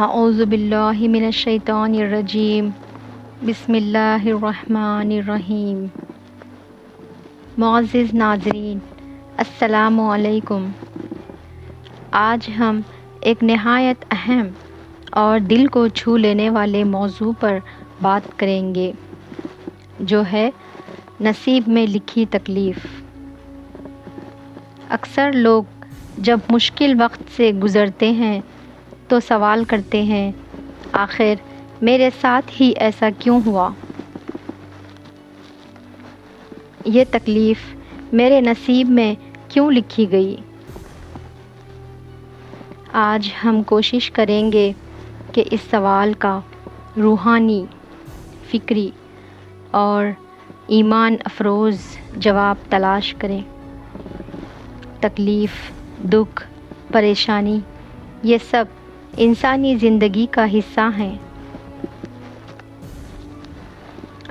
اعوذ باللہ من الشیطان الرجیم بسم اللہ الرحمن الرحیم۔ معزز ناظرین، السلام علیکم۔ آج ہم ایک نہایت اہم اور دل کو چھو لینے والے موضوع پر بات کریں گے، جو ہے نصیب میں لکھی تکلیف۔ اکثر لوگ جب مشکل وقت سے گزرتے ہیں تو سوال کرتے ہیں، آخر میرے ساتھ ہی ایسا کیوں ہوا؟ یہ تکلیف میرے نصیب میں کیوں لکھی گئی؟ آج ہم کوشش کریں گے کہ اس سوال کا روحانی، فکری اور ایمان افروز جواب تلاش کریں۔ تکلیف، دکھ، پریشانی، یہ سب انسانی زندگی کا حصہ ہیں۔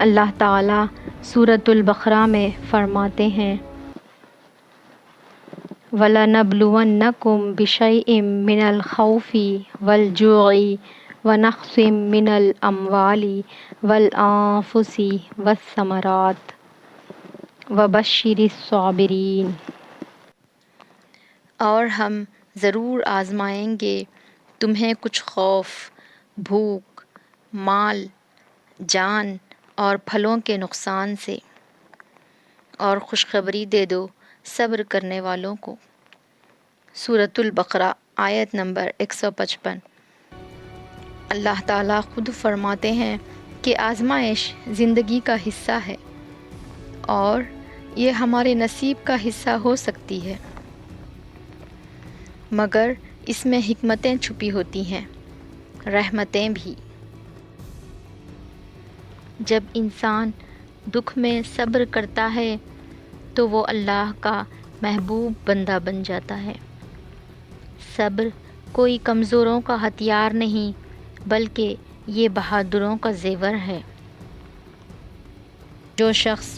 اللہ تعالیٰ سورۃ البقرہ میں فرماتے ہیں، وَلَنَبْلُوَنَّكُمْ بِشَيْءٍ مِّنَ الْخَوْفِ وَالْجُوعِ وَنَقْصٍ مِّنَ الْأَمْوَالِ وَالْأَنفُسِ وَالثَّمَرَاتِ وَبَشِّرِ الصَّابِرِينَ۔ اور ہم ضرور آزمائیں گے تمہیں کچھ خوف، بھوک، مال، جان اور پھلوں کے نقصان سے، اور خوشخبری دے دو صبر کرنے والوں کو۔ سورۃ البقرہ آیت نمبر 155۔ اللہ تعالیٰ خود فرماتے ہیں کہ آزمائش زندگی کا حصہ ہے اور یہ ہمارے نصیب کا حصہ ہو سکتی ہے، مگر اس میں حکمتیں چھپی ہوتی ہیں، رحمتیں بھی۔ جب انسان دکھ میں صبر کرتا ہے تو وہ اللہ کا محبوب بندہ بن جاتا ہے۔ صبر کوئی کمزوروں کا ہتھیار نہیں بلکہ یہ بہادروں کا زیور ہے۔ جو شخص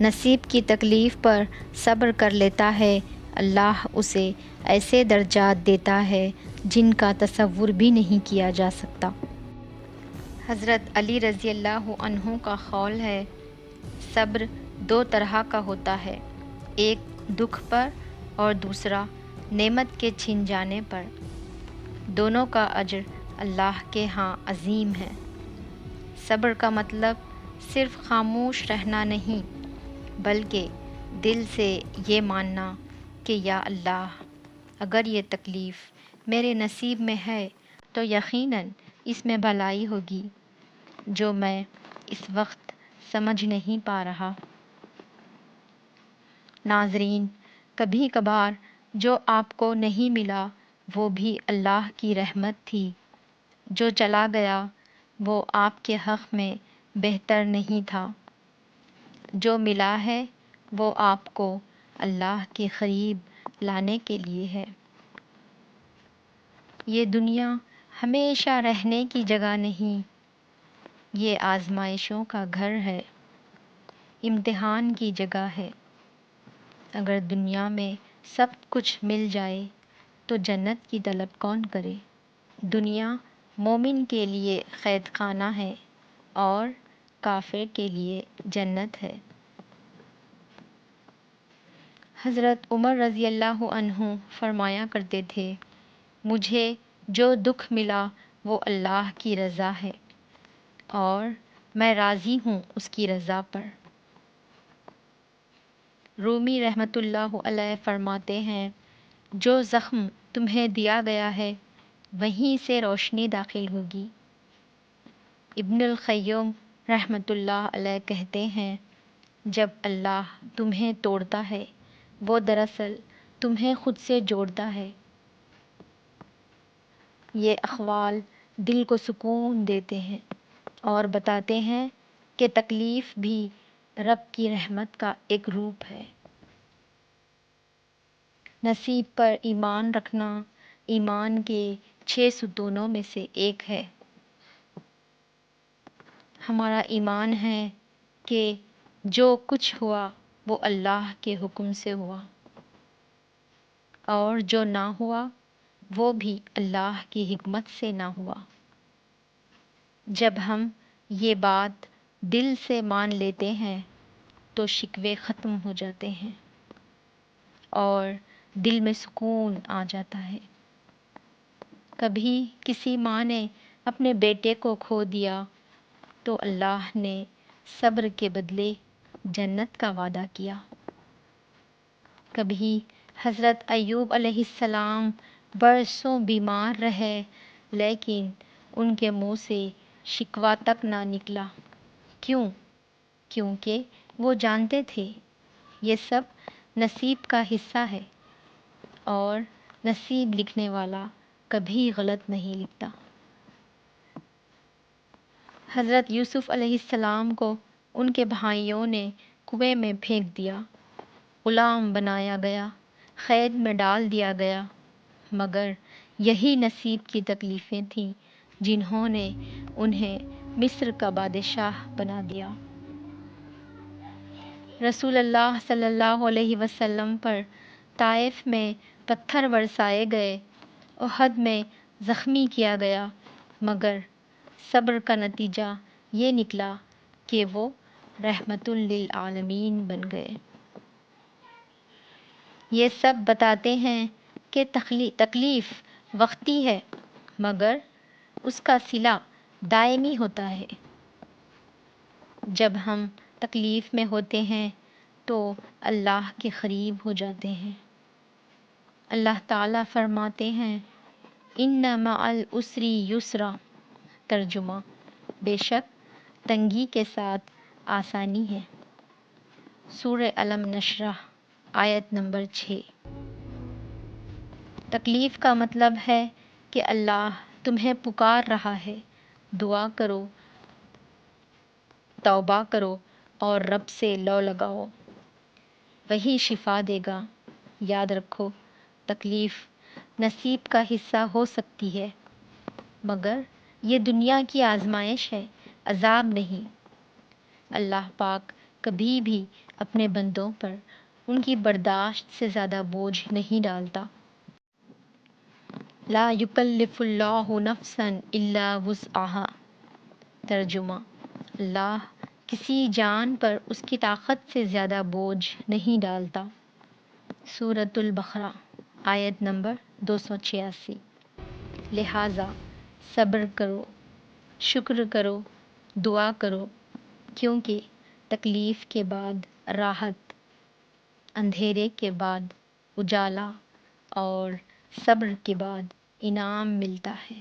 نصیب کی تکلیف پر صبر کر لیتا ہے، اللہ اسے ایسے درجات دیتا ہے جن کا تصور بھی نہیں کیا جا سکتا۔ حضرت علی رضی اللہ عنہ کا قول ہے، صبر دو طرح کا ہوتا ہے، ایک دکھ پر اور دوسرا نعمت کے چھن جانے پر۔ دونوں کا اجر اللہ کے ہاں عظیم ہے۔ صبر کا مطلب صرف خاموش رہنا نہیں، بلکہ دل سے یہ ماننا کہ یا اللہ، اگر یہ تکلیف میرے نصیب میں ہے تو یقیناً اس میں بھلائی ہوگی جو میں اس وقت سمجھ نہیں پا رہا۔ ناظرین، کبھی کبھار جو آپ کو نہیں ملا وہ بھی اللہ کی رحمت تھی، جو چلا گیا وہ آپ کے حق میں بہتر نہیں تھا، جو ملا ہے وہ آپ کو اللہ کے قریب لانے کے لیے ہے۔ یہ دنیا ہمیشہ رہنے کی جگہ نہیں، یہ آزمائشوں کا گھر ہے، امتحان کی جگہ ہے۔ اگر دنیا میں سب کچھ مل جائے تو جنت کی طلب کون کرے؟ دنیا مومن کے لیے قید خانہ ہے اور کافر کے لیے جنت ہے۔ حضرت عمر رضی اللہ عنہ فرمایا کرتے تھے، مجھے جو دکھ ملا وہ اللہ کی رضا ہے اور میں راضی ہوں اس کی رضا پر۔ رومی رحمۃ اللہ علیہ فرماتے ہیں، جو زخم تمہیں دیا گیا ہے وہیں سے روشنی داخل ہوگی۔ ابن القیم رحمۃ اللہ علیہ کہتے ہیں، جب اللہ تمہیں توڑتا ہے وہ دراصل تمہیں خود سے جوڑتا ہے۔ یہ اقوال دل کو سکون دیتے ہیں اور بتاتے ہیں کہ تکلیف بھی رب کی رحمت کا ایک روپ ہے۔ نصیب پر ایمان رکھنا ایمان کے 6 ستونوں میں سے ایک ہے۔ ہمارا ایمان ہے کہ جو کچھ ہوا وہ اللہ کے حکم سے ہوا، اور جو نہ ہوا وہ بھی اللہ کی حکمت سے نہ ہوا۔ جب ہم یہ بات دل سے مان لیتے ہیں تو شکوے ختم ہو جاتے ہیں اور دل میں سکون آ جاتا ہے۔ کبھی کسی ماں نے اپنے بیٹے کو کھو دیا تو اللہ نے صبر کے بدلے جنت کا وعدہ کیا۔ کبھی حضرت ایوب علیہ السلام برسوں بیمار رہے لیکن ان کے منہ سے شکوہ تک نہ نکلا۔ کیوں؟ کیونکہ وہ جانتے تھے یہ سب نصیب کا حصہ ہے اور نصیب لکھنے والا کبھی غلط نہیں لکھتا۔ حضرت یوسف علیہ السلام کو ان کے بھائیوں نے کنویں میں پھینک دیا، غلام بنایا گیا، قید میں ڈال دیا گیا، مگر یہی نصیب کی تکلیفیں تھیں جنہوں نے انہیں مصر کا بادشاہ بنا دیا۔ رسول اللہ صلی اللہ علیہ وسلم پر طائف میں پتھر برسائے گئے، احد میں زخمی کیا گیا، مگر صبر کا نتیجہ یہ نکلا کہ وہ رحمت للعالمین بن گئے۔ یہ سب بتاتے ہیں کہ تکلیف وقتی ہے مگر اس کا صلہ دائمی ہوتا ہے۔ جب ہم تکلیف میں ہوتے ہیں تو اللہ کے قریب ہو جاتے ہیں۔ اللہ تعالیٰ فرماتے ہیں ان مع العسر یسرا، ترجمہ بے شک تنگی کے ساتھ آسانی ہے۔ سورہ الم نشرح آیت نمبر 6۔ تکلیف کا مطلب ہے کہ اللہ تمہیں پکار رہا ہے، دعا کرو، توبہ کرو اور رب سے لو لگاؤ، وہی شفا دے گا۔ یاد رکھو تکلیف نصیب کا حصہ ہو سکتی ہے مگر یہ دنیا کی آزمائش ہے، عذاب نہیں۔ اللہ پاک کبھی بھی اپنے بندوں پر ان کی برداشت سے زیادہ بوجھ نہیں ڈالتا۔ لا یکلف اللہ نفسا الا وسعها، ترجمہ اللہ کسی جان پر اس کی طاقت سے زیادہ بوجھ نہیں ڈالتا۔ سورۃ البقرہ آیت نمبر 286۔ لہٰذا صبر کرو، شکر کرو، دعا کرو، کیونکہ تکلیف کے بعد راحت، اندھیرے کے بعد اجالا اور صبر کے بعد انعام ملتا ہے۔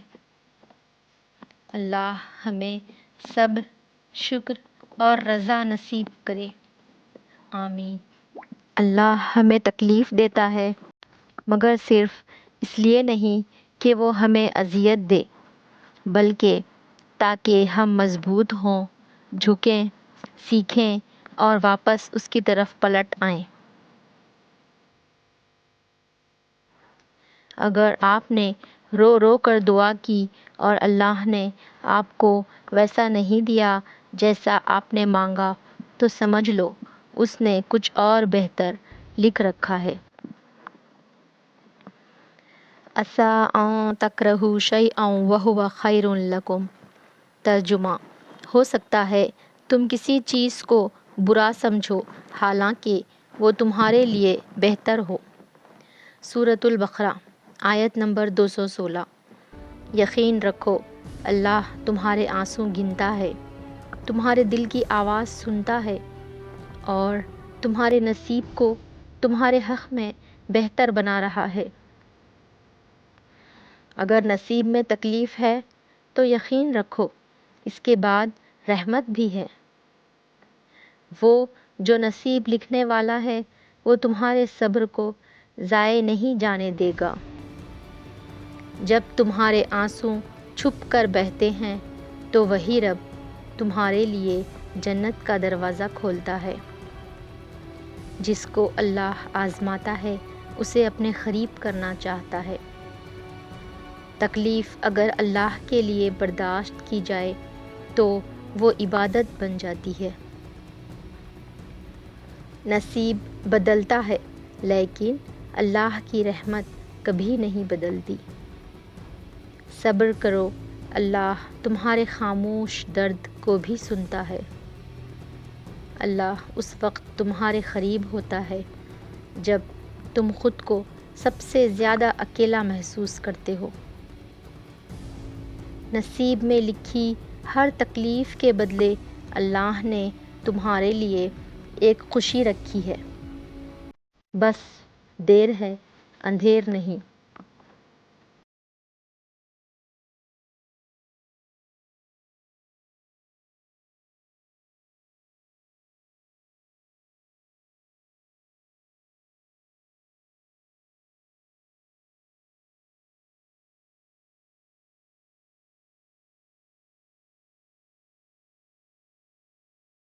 اللہ ہمیں صبر، شکر اور رضا نصیب کرے، آمین۔ اللہ ہمیں تکلیف دیتا ہے مگر صرف اس لیے نہیں کہ وہ ہمیں اذیت دے بلکہ تاکہ ہم مضبوط ہوں، جھکیں، سیکھیں اور واپس اس کی طرف پلٹ آئیں۔ اگر آپ نے رو رو کر دعا کی اور اللہ نے آپ کو ویسا نہیں دیا جیسا آپ نے مانگا تو سمجھ لو اس نے کچھ اور بہتر لکھ رکھا ہے۔ عَسَىٰ أَن تَكْرَهُوا شَيْئًا وَهُوَ خَيْرٌ لَكُمْ، ترجمہ ہو سکتا ہے تم کسی چیز کو برا سمجھو حالانکہ وہ تمہارے لیے بہتر ہو۔ سورۃ البقرہ آیت نمبر 216۔ یقین رکھو اللہ تمہارے آنسو گنتا ہے، تمہارے دل کی آواز سنتا ہے اور تمہارے نصیب کو تمہارے حق میں بہتر بنا رہا ہے۔ اگر نصیب میں تکلیف ہے تو یقین رکھو اس کے بعد رحمت بھی ہے۔ وہ جو نصیب لکھنے والا ہے وہ تمہارے صبر کو ضائع نہیں جانے دے گا۔ جب تمہارے آنسو چھپ کر بہتے ہیں تو وہی رب تمہارے لیے جنت کا دروازہ کھولتا ہے۔ جس کو اللہ آزماتا ہے اسے اپنے قریب کرنا چاہتا ہے۔ تکلیف اگر اللہ کے لیے برداشت کی جائے تو وہ عبادت بن جاتی ہے۔ نصیب بدلتا ہے لیکن اللہ کی رحمت کبھی نہیں بدلتی۔ صبر کرو، اللہ تمہارے خاموش درد کو بھی سنتا ہے۔ اللہ اس وقت تمہارے قریب ہوتا ہے جب تم خود کو سب سے زیادہ اکیلا محسوس کرتے ہو۔ نصیب میں لکھی ہر تکلیف کے بدلے اللہ نے تمہارے لیے ایک خوشی رکھی ہے۔ بس دیر ہے، اندھیر نہیں۔